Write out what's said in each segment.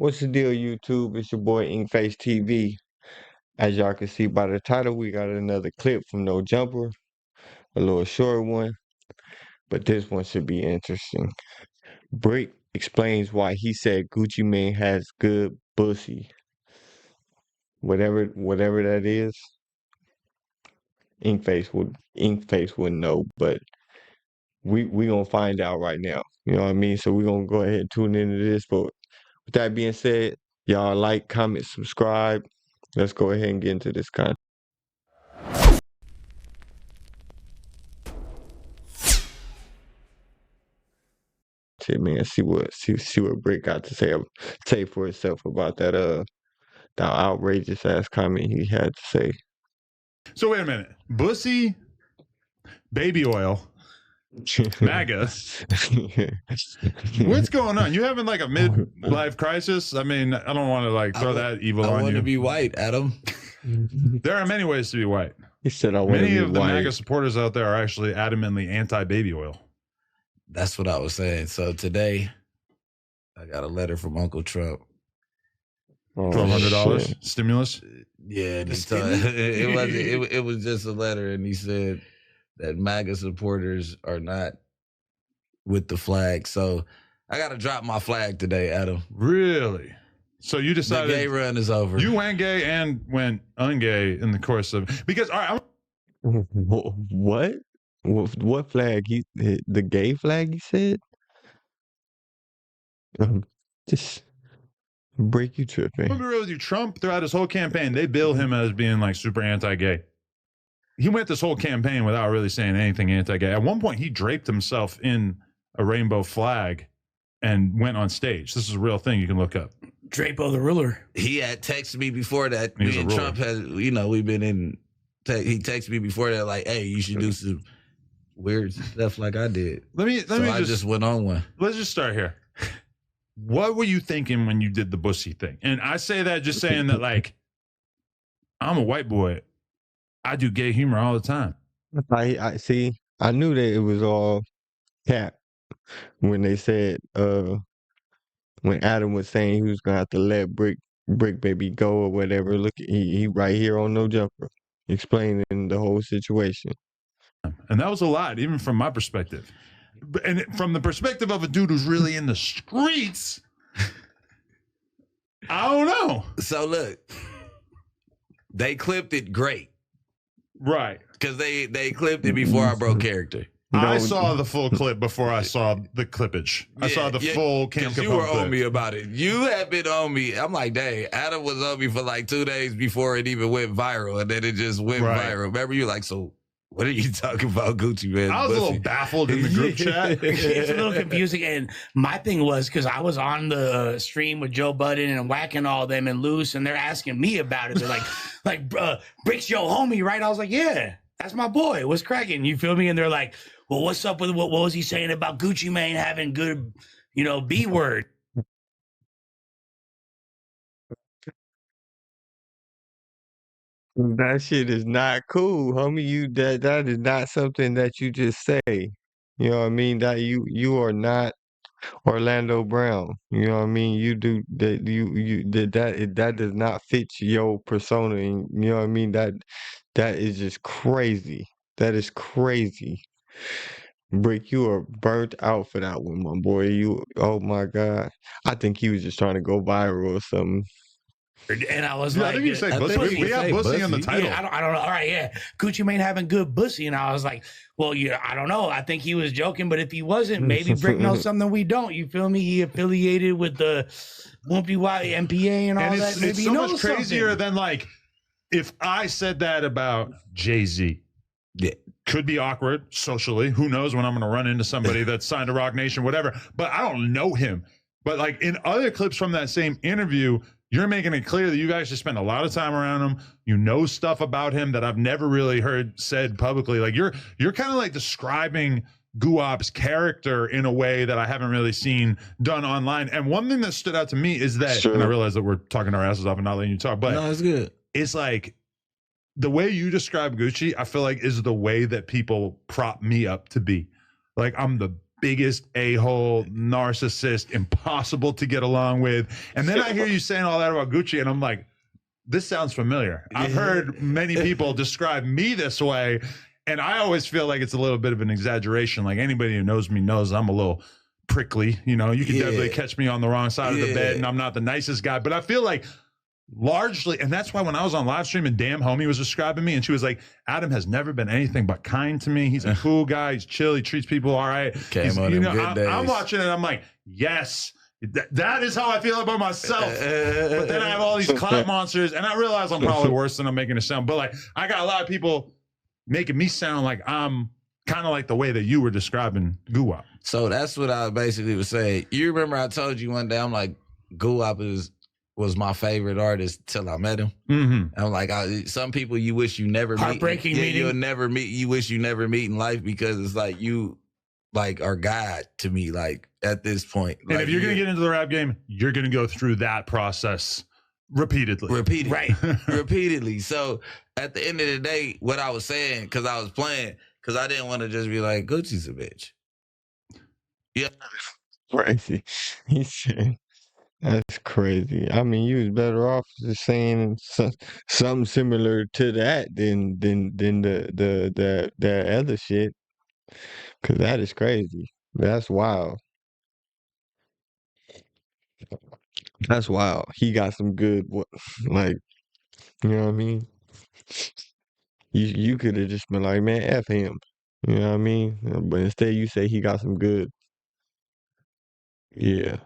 What's the deal, YouTube? It's your boy InkFaceTv. As y'all can see by the title, we got another clip from No Jumper, a little short one, but this one should be interesting. Bicc explains why he said Gucci Mane has good bussy. Whatever that is, Inkface wouldn't know, but we gonna find out right now. You know what I mean? So we gonna go ahead and tune into this. But with that being said, y'all like, comment, subscribe. Let's go ahead and get into this content. Man, see what Bicc got to say for itself about that outrageous ass comment he had to say. So wait a minute, bussy, baby oil, MAGA. What's going on? You having like a midlife crisis? I mean, I don't want to like throw that evil on you. I want to be white, Adam. There are many ways to be white. He said, "I want to be white." Many of the MAGA supporters out there are actually adamantly anti-baby oil. That's what I was saying. So today, I got a letter from Uncle Trump. $1,200 stimulus. Yeah, it was just a letter, and he said that MAGA supporters are not with the flag. So I got to drop my flag today, Adam. Really? So you decided the gay run is over. You went gay and went ungay in the course of because all right. What? What flag? The gay flag? He said. Just break you tripping. Let me be real with you. Trump throughout his whole campaign, they bill him as being like super anti-gay. He went this whole campaign without really saying anything anti-gay. At one point, he draped himself in a rainbow flag and went on stage. This is a real thing you can look up. Drapo the ruler. He had texted me before that. Me and Trump had, we've been in. He texted me before that, like, "Hey, you should do some weird stuff like I did." I just went on one. Let's just start here. What were you thinking when you did the bussy thing? And I say that just saying that, like, I'm a white boy. I do gay humor all the time. I see. I knew that it was all cap when they said when Adam was saying he was gonna have to let Bicc baby go or whatever. Look, he right here on No Jumper explaining the whole situation. And that was a lot, even from my perspective. And from the perspective of a dude who's really in the streets, I don't know. So look, they clipped it great. Right. Because they clipped it before I broke character. I saw the full clip before I saw the clippage. I saw the full Camp Capone. You were on me about it. You had been on me. I'm like, dang, Adam was on me for like 2 days before it even went viral, and then it just went viral. Remember, you like, so what are you talking about, Gucci Mane? I was a little baffled in the group chat. It's a little confusing. And my thing was, because I was on the stream with Joe Budden and Whacking all them and Loose, and they're asking me about it. They're like, Bicc's your homie, right? I was like, yeah, that's my boy. What's cracking? You feel me? And they're like, well, what's up with what was he saying about Gucci Mane having good, B word? That shit is not cool, homie. That is not something that you just say. You know what I mean? That you are not Orlando Brown. You know what I mean? You do that. That does not fit your persona. And you know what I mean? That is just crazy. That is crazy. Bicc, you are burnt out for that one, my boy. Oh my God. I think he was just trying to go viral or something. And I was like, I think you say bussy. We have bussy on the title. Yeah, I don't know. All right, yeah. Gucci Mane having good bussy. And I was like, well, I don't know. I think he was joking, but if he wasn't, maybe Bicc knows something we don't. You feel me? He affiliated with the Wumpy Y MPA and all that. Maybe it's so much crazier than like if I said that about Jay-Z. Yeah. Could be awkward socially. Who knows when I'm going to run into somebody that's signed to Rock Nation, whatever. But I don't know him. But like in other clips from that same interview, you're making it clear that you guys just spend a lot of time around him. You know stuff about him that I've never really heard said publicly. Like you're kind of like describing Guap's character in a way that I haven't really seen done online. And one thing that stood out to me is that, and I realize that we're talking our asses off and not letting you talk, but no, it's good. It's like the way you describe Gucci, I feel like is the way that people prop me up to be. Like I'm the biggest a-hole, narcissist, impossible to get along with. And then I hear you saying all that about Gucci, and I'm like, this sounds familiar. I've heard many people describe me this way, and I always feel like it's a little bit of an exaggeration. Like anybody who knows me knows I'm a little prickly. You know, you can definitely catch me on the wrong side of the bed, and I'm not the nicest guy. But I feel like largely, and that's why when I was on live stream and Damn Homie was describing me, and she was like, Adam has never been anything but kind to me. He's a cool guy. He's chill. He treats people all right. I'm watching it. I'm like, yes. That is how I feel about myself. But then I have all these clout monsters, and I realize I'm probably worse than I'm making it sound. But like, I got a lot of people making me sound like I'm kind of like the way that you were describing Guwap. So that's what I basically was saying. You remember I told you one day, I'm like, Guwap was my favorite artist till I met him. Mm-hmm. I'm like, some people you wish you never meet. Heartbreaking meeting. You'll never meet. You wish you never meet in life because it's like you like are God to me. Like at this point, and like, if you're gonna get into the rap game, you're gonna go through that process repeatedly. Right. Repeatedly. So at the end of the day, what I was saying, because I was playing, because I didn't want to just be like, Gucci's a bitch. Yeah. Crazy. He said, that's crazy. I mean, you was better off just saying something similar to that than the other shit. Cause that is crazy. That's wild. That's wild. He got some good, like, you know what I mean? You could have just been like, man, F him. You know what I mean? But instead you say he got some good. Yeah.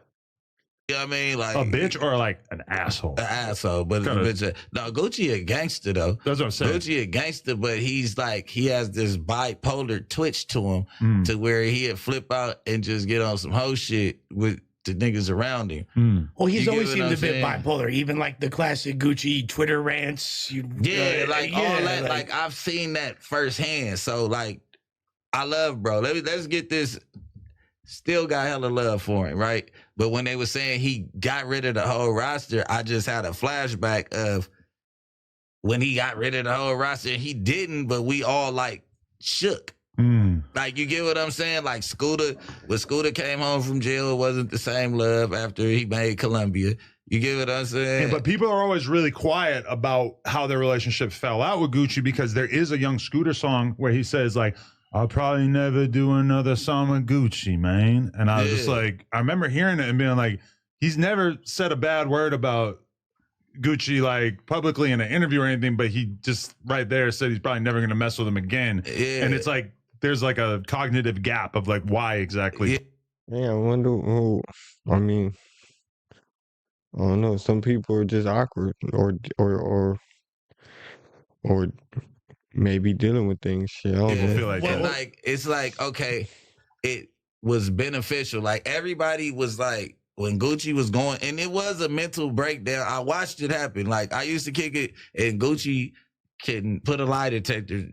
You know what I mean? Like A bitch or like an asshole? An asshole, but Kinda. it's a bitch. No, Gucci a gangster though. That's what I'm saying. Gucci a gangster, but he's like, he has this bipolar twitch to him to where he'd flip out and just get on some hoe shit with the niggas around him. Well, he's You always get seemed what a I'm bit saying? bipolar, even like the classic Gucci Twitter rants. All that. Like I've seen that firsthand. So like, I love bro. Let's get this. Still got hella love for him, right? But when they were saying he got rid of the whole roster, I just had a flashback of when he got rid of the whole roster. He didn't, but we all like shook. Like, you get what I'm saying? Like when Scooter came home from jail, it wasn't the same love after he made Columbia. You get what I'm saying? Yeah, but people are always really quiet about how their relationship fell out with Gucci, because there is a Young Scooter song where he says like, I'll probably never do another song with Gucci, man. And I was just like, I remember hearing it and being like, he's never said a bad word about Gucci like publicly in an interview or anything, but he just right there said he's probably never going to mess with him again. Yeah. And it's like, there's like a cognitive gap of like, why exactly? Yeah, I wonder who, I mean, I don't know. Some people are just awkward or maybe dealing with things. Shit, I don't know. Feel like And that. like, it's like, okay, it was beneficial. Like everybody was like, when Gucci was going, and it was a mental breakdown. I watched it happen. Like I used to kick it, and Gucci can put a lie detector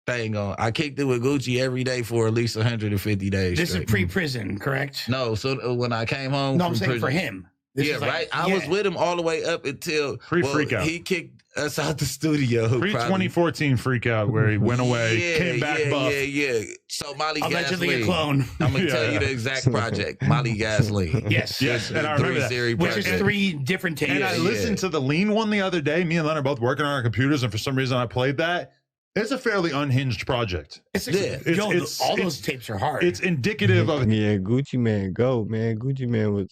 thing on. I kicked it with Gucci every day for at least 150 days. This is straight. pre-prison, correct? No, so when I came home, No, from I'm saying for prison, him. This yeah, is like- right. I was with him all the way up until Freak out. he kicked us out the studio. Pre-2014 freak out where he went away, came back buff. Yeah. So Molly Allegedly Gasoline. a clone. I'm gonna tell you the exact project. Molly Gasoline. Yes. Yes, and I remember that. Which is 3 different tapes. And I listened to the Lean one the other day. Me and Len are both working on our computers, and for some reason I played that. It's a fairly unhinged project. All those tapes are hard. It's indicative of Yeah, Gucci Man, go man. Gucci Man was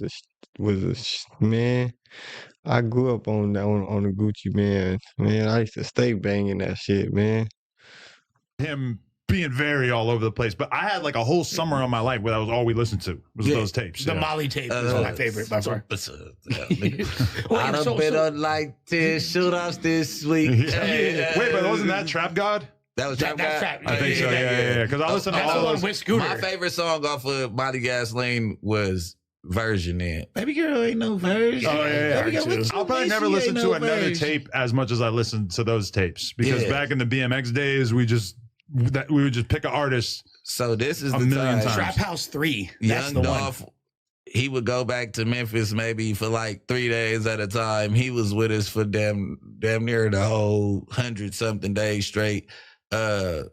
man. I grew up on the Gucci Man. Man, I used to stay banging that shit, man. him being very all over the place. But I had like a whole summer of my life where that was all we listened to was those tapes. The Molly tape is my favorite by far. I done been on like 10 shoot-offs this week. Wait, but wasn't that Trap God? That was Trap That's God? Trap. I think so. Yeah. Because I listened to That's all the one those. with Scooter. My favorite song off of Molly Gasoline was Version In. Baby girl ain't no version. Oh, yeah. Baby girl, what you I'll probably mean never she listen ain't to no another version? tape as much as I listened to those tapes. Because Yeah. back in the BMX days, we would just pick an artist. So this is A the million time. times. Trap House 3. That's Young the Dolph, one. he would go back to Memphis maybe for like 3 days at a time. He was with us for damn near the whole 100-something days straight. But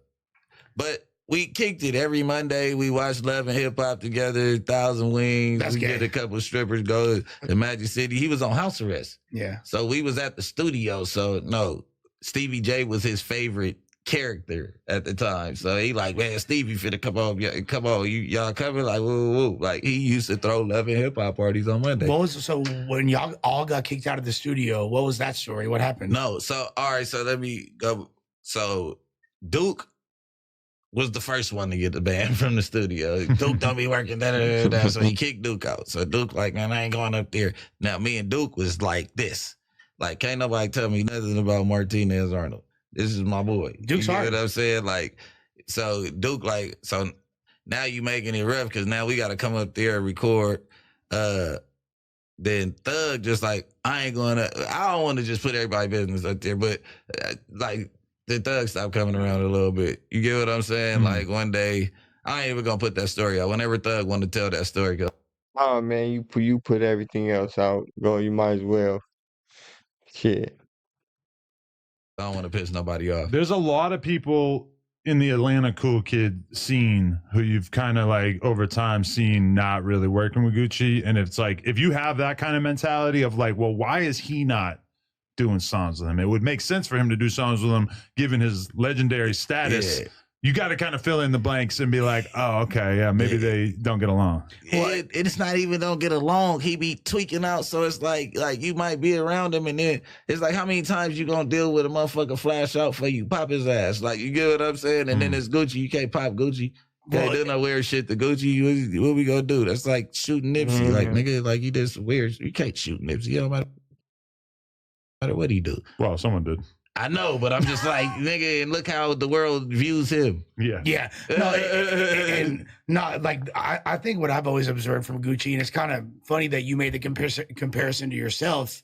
we kicked it every Monday. We watched Love and Hip Hop together, 1,000 Wings. That's we gay. get a couple of strippers, go to Magic City. He was on house arrest. Yeah. So we was at the studio. So no, Stevie J was his favorite character at the time. So he like, man, Stevie finna come on, y'all coming? Like, woo, woo. Like he used to throw Love and Hip Hop parties on Monday. So when y'all all got kicked out of the studio, what was that story? What happened? No, so all right, so let me go. So Duke was the first one to get the band from the studio. Duke don't be working that, so he kicked Duke out. So Duke like, man, I ain't going up there. Now me and Duke was like this. Like, can't nobody tell me nothing about Martinez Arnold. This is my boy. Duke's you know hard. what I'm saying? Like, so Duke like, so now you making it rough because now we got to come up there and record. Then Thug just like, I don't want to just put everybody's business up there, but like the Thug stopped coming around a little bit. You get what I'm saying? Mm-hmm. Like one day, I ain't even gonna put that story out. Whenever Thug want to tell that story, go. Oh man, you put everything else out. Go, you might as well. Shit. I don't want to piss nobody off. There's a lot of people in the Atlanta cool kid scene who you've kind of like over time seen not really working with Gucci. And it's like, if you have that kind of mentality of like, well, why is he not doing songs with him? It would make sense for him to do songs with him, given his legendary status. Yeah. You got to kind of fill in the blanks and be like, oh, okay, yeah, maybe they don't get along. It's not even don't get along. He be tweaking out, so it's like you might be around him, and then it's like how many times you gonna deal with a motherfucker flash out for you, pop his ass. Like you get what I'm saying? And then it's Gucci. You can't pop Gucci. Can't do no weird shit to Gucci. What we gonna do? That's like shooting Nipsey. Like nigga, like you did some weird. You can't shoot Nipsey. It don't matter what he do. Well, someone did. I know, but I'm just like, nigga, and look how the world views him. Yeah. Yeah. No, like I think what I've always observed from Gucci, and it's kind of funny that you made the comparison to yourself,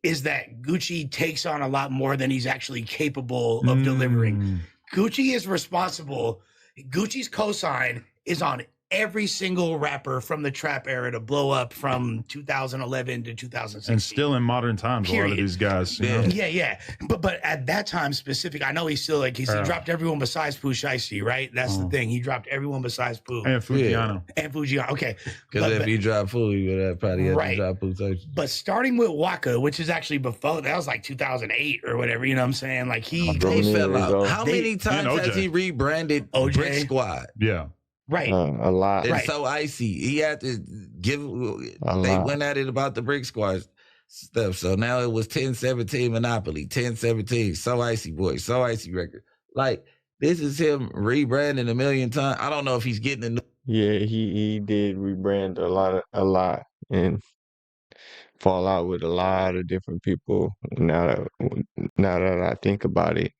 is that Gucci takes on a lot more than he's actually capable of delivering. Gucci is responsible. Gucci's cosign is on every single rapper from the trap era to blow up from 2011 to 2016. And still in modern times, Period. a lot of these guys. You know? Yeah. But at that time specific, I know he's still like, he dropped everyone besides Pooh Shiesty, right? That's the thing. He dropped everyone besides Pooh. And Fujiano. And Fujiano. Okay. Because if he dropped Pooh, he would have probably had to drop Pooh. But starting with Waka, which is actually before, that was like 2008 or whatever, you know what I'm saying? Like they fell out. How many times has he rebranded Brick Squad? Yeah. Right. A lot. It's so icy. He had to give. They went at it about the Brick Squad stuff. So now it was 10-17 Monopoly, 10-17, So Icy Boy, So Icy Record. Like, this is him rebranding a million times. I don't know if he's getting a new. Yeah, he did rebrand a lot, and fall out with a lot of different people. Now that I think about it,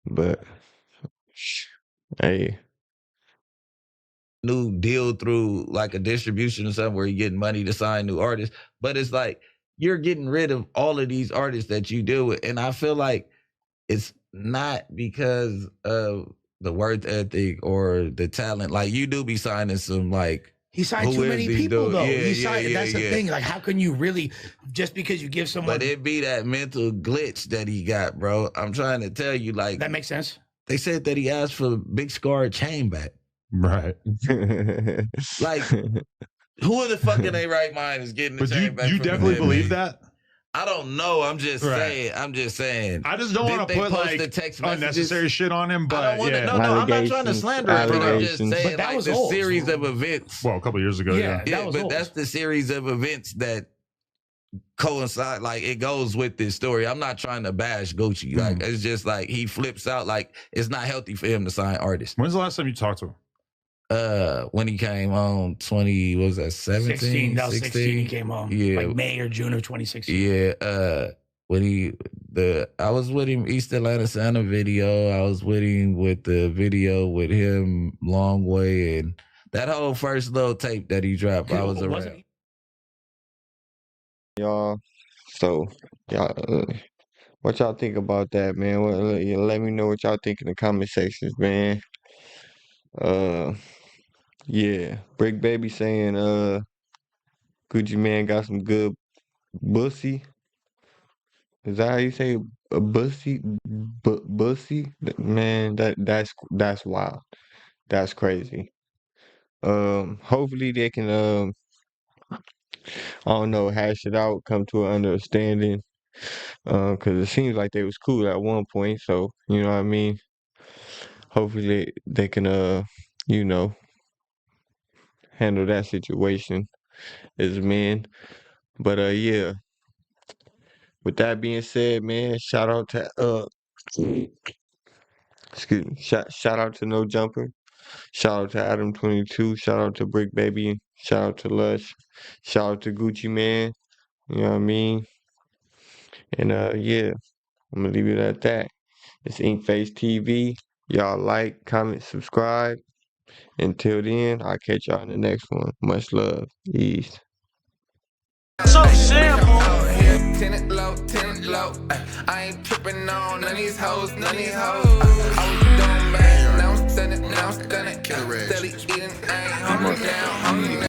but hey. New deal through like a distribution or something where you're getting money to sign new artists. But it's like you're getting rid of all of these artists that you deal with. And I feel like it's not because of the work ethic or the talent. Like you do be signing some like. He signed too many people though. That's the thing. Like, how can you really, just because you give someone. But it be that mental glitch that he got, bro. I'm trying to tell you, like. That makes sense. They said that he asked for Big Scar chain back. Right. Like, who in the fuck in their right mind is getting the chain back? You definitely believe that? I don't know. I'm just saying. I just don't want to put like unnecessary shit on him, but yeah. No, I'm not trying to slander him. But I'm just saying like the series of events. Well, a couple years ago, yeah. But that's the series of events that coincide. Like it goes with this story. I'm not trying to bash Gucci. Like it's just like he flips out. Like it's not healthy for him to sign artists. When's the last time you talked to him? When he came on 20, what was that, 17? 16, that was 16 he came on. Yeah. Like May or June of 2016. Yeah. When I was with him East Atlanta Santa video. I was with him with the video with him Long Way and that whole first little tape that he dropped. I was around. Y'all, so y'all, what y'all think about that, man? Let me know what y'all think in the comment sections, man. Yeah, Brick Baby saying Gucci Man got some good bussy. Is that how you say a bussy? Bussy? Man, that's wild. That's crazy. Hopefully they can I don't know, hash it out, come to an understanding. 'Cause it seems like they was cool at one point, so you know what I mean. Hopefully they can you know, handle that situation as men. But yeah. With that being said, man, shout out to excuse me, shout out to No Jumper, shout out to Adam 22, shout out to Brick Baby, shout out to Lush, shout out to Gucci Man, you know what I mean? And yeah, I'm gonna leave it at that. It's InkFaceTv. Y'all like, comment, subscribe. Until then, I'll catch y'all in the next one. Much love. Peace. So simple. Tenant low. I ain't tripping on none of these hoes. I was doing bad, now I'm stunning. Steady eating, I ain't hungry now.